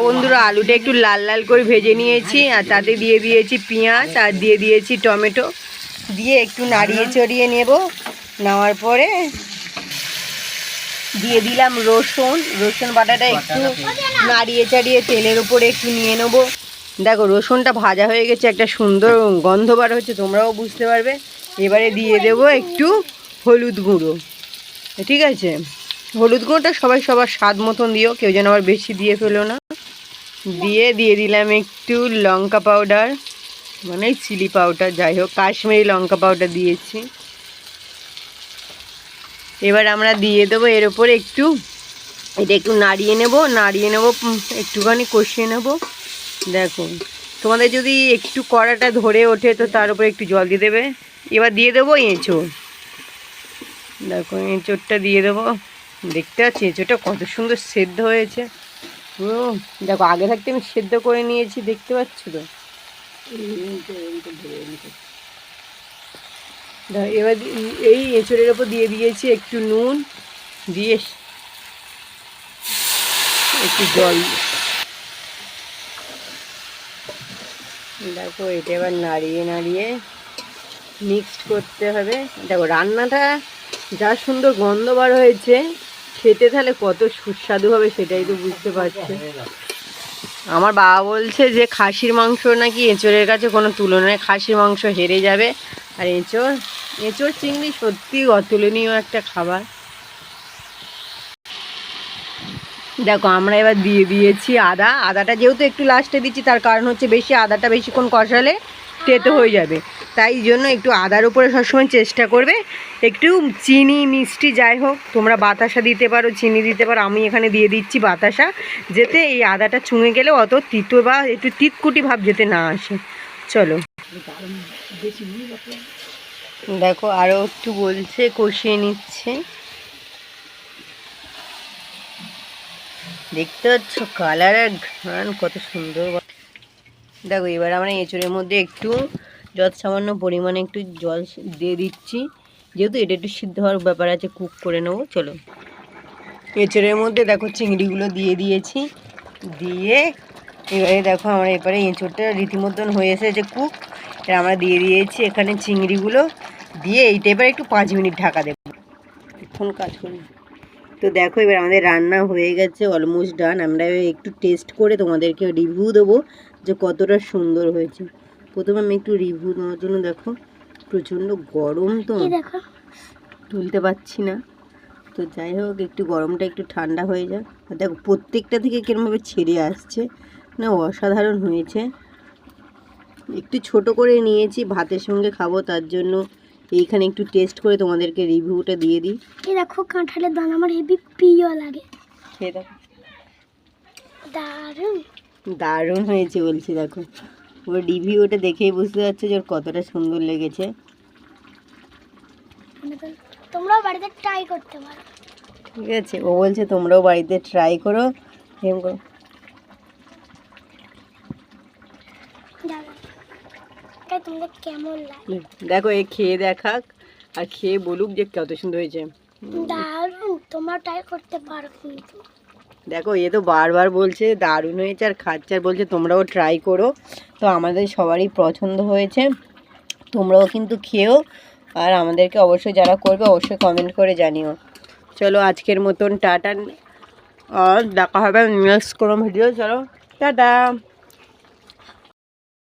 বন্ধুরা আলুটা একটু লাল লাল করে ভেজে নিয়েছি, আর তাতে দিয়ে দিয়েছি পেঁয়াজ আর দিয়ে দিয়েছি টমেটো, দিয়ে একটু নাড়িয়ে চড়িয়ে নেব। নেওয়ার পরে দিয়ে দিলাম রসুন বাটাটা একটু নাড়িয়ে চাড়িয়ে তেলের উপরে একটু নিয়ে নেব। দেখো রসুনটা ভাজা হয়ে গেছে, একটা সুন্দর গন্ধ বার হচ্ছে, তোমরাও বুঝতে পারবে। এবারে দিয়ে দেব একটু হলুদ গুঁড়ো, ঠিক আছে? হলুদ গুঁড়োটা সবাই সবার স্বাদ মতন দিও, কেউ যেন আবার বেশি দিয়ে ফেলো না। দিয়ে দিলাম একটু লঙ্কা পাউডার, মানে চিলি পাউডার, যাই হোক কাশ্মীরি লঙ্কা পাউডার দিয়েছি। এবার আমরা দিয়ে দেবো এর ওপরে এটা একটু নাড়িয়ে নেব, একটুখানি কষিয়ে নেব। দেখো তোমাদের যদি একটু কড়াটা ধরে ওঠে তো তার উপরে একটু জল দিয়ে দেবে। এবার দিয়ে দেবো এঁচোড়। দেখো এঁচোড়টা দিয়ে দেবো, দেখতে পাচ্ছি এঁচোড়টা কত সুন্দর সেদ্ধ হয়েছে পুরো। দেখো আগে থাকতে আমি সেদ্ধ করে নিয়েছি, দেখতে পাচ্ছ তো। এবার এই এঁচোড়ের ওপর দিয়ে দিয়েছি একটু নুন, দিয়ে একটু জল। দেখো এটা এবার নাড়িয়ে মিক্সড করতে হবে। দেখো রান্নাটা যা সুন্দর গন্ধ বার হয়েছে, খেতে তাহলে কত সুস্বাদু হবে সেটাই তো বুঝতে পারছে। আমার বাবা বলছে যে খাসির মাংস নাকি এঁচোড়ের কাছে কোনো তুলনায়, খাসির মাংস হেরে যাবে। আর এঁচোড় চিংড়ি সত্যি অতুলনীয় একটা খাবার। দেখো আমরা এবার দিয়ে দিয়েছি আদাটা, যেহেতু একটু লাস্টে দিচ্ছি তার কারণ হচ্ছে আদাটা বেশিক্ষণ কষালে তেতো হয়ে যাবে, তাই জন্য একটু আদার উপরে সবসময় চেষ্টা করবে। একটু চিনি মিষ্টি যাই হোক, তোমরা বাতাসা দিতে পারো, চিনি দিতে পারো, আমি এখানে দিয়ে দিচ্ছি বাতাসা, যাতে এই আদাটা চুঙে গেলে অত তিতো বা একটু তিতকুটি ভাব যেতে না আসে। চলো দেখো আরও একটু বলছে, কষিয়ে নিচ্ছে। দেখতে পাচ্ছ কালার আর ঘ্রাণ কত সুন্দর। দেখো এবার আমরা এঁচোড়ের মধ্যে একটু সামান্য পরিমাণে একটু জল দিয়ে দিচ্ছি, যেহেতু এটা একটু সিদ্ধ হওয়ার ব্যাপার আছে, কুক করে নেবো। চলো এঁচোড়ের মধ্যে দেখো চিংড়িগুলো দিয়ে দিয়েছি, দিয়ে এবারে দেখো আমরা এবারে এঁচোড়টা রীতিমতন হয়ে এসেছে কুক। এবার আমরা দিয়ে দিয়েছি এখানে চিংড়িগুলো, দিয়ে এইটা এবার একটু 5 মিনিট ঢাকা দেবো। এখন কাজ করি তো দেখো এবার আমাদের রান্না হয়ে গেছে, অলমোস্ট ডান। আমরা একটু টেস্ট করে তোমাদেরকে রিভিউ দেবো যে কতটা সুন্দর হয়েছে। প্রথমে আমি একটু রিভিউ দেওয়ার জন্য, দেখো প্রচণ্ড গরম তো তুলতে পারছি না, তো যাই হোক একটু গরমটা একটু ঠান্ডা হয়ে যাক। আর দেখো প্রত্যেকটা থেকে কিরমভাবে ছেড়ে আসছে না, অসাধারণ হয়েছে। একটু ছোট করে নিয়েছি, ভাতের সঙ্গে খাবো, তার জন্য এইখানে একটু টেস্ট করে তোমাদেরকে রিভিউটা দিয়ে দিই। এই দেখো কাঁঠালের দানা আমার হেভি প্রিয় লাগে। খেয়ে দেখো, দারুণ হয়েছে বলছি। দেখো ওর রিভিউটা দেখেই বুঝতে পারছো যে ওর কতটা সুন্দর লেগেছে। তোমরাও বাড়িতে ট্রাই করতে পারো, ঠিক আছে? ও বলছে তোমরাও বাড়িতে ট্রাই করো, এরকম করো। তোমাদের কেমন লাগে দেখো এ খেয়ে দেখাক আর খেয়ে বলুক যে কত সুন্দর হয়েছে। দারুণ, তোমরা ট্রাই করতে পারো কিন্তু। দেখো এ তো বারবার বলছে দারুণ হয়েছে আর খাচ্ছে, আর বলছে তোমরাও ট্রাই করো। তো আমাদের সবারই পছন্দ হয়েছে, তোমরাও কিন্তু খেও, আর আমাদেরকে অবশ্যই যারা করবে অবশ্যই কমেন্ট করে জানিও। চলো আজকের মতন টাটা, আর দেখা হবে নেক্সট কোনো ভিডিও। চলো টাটা।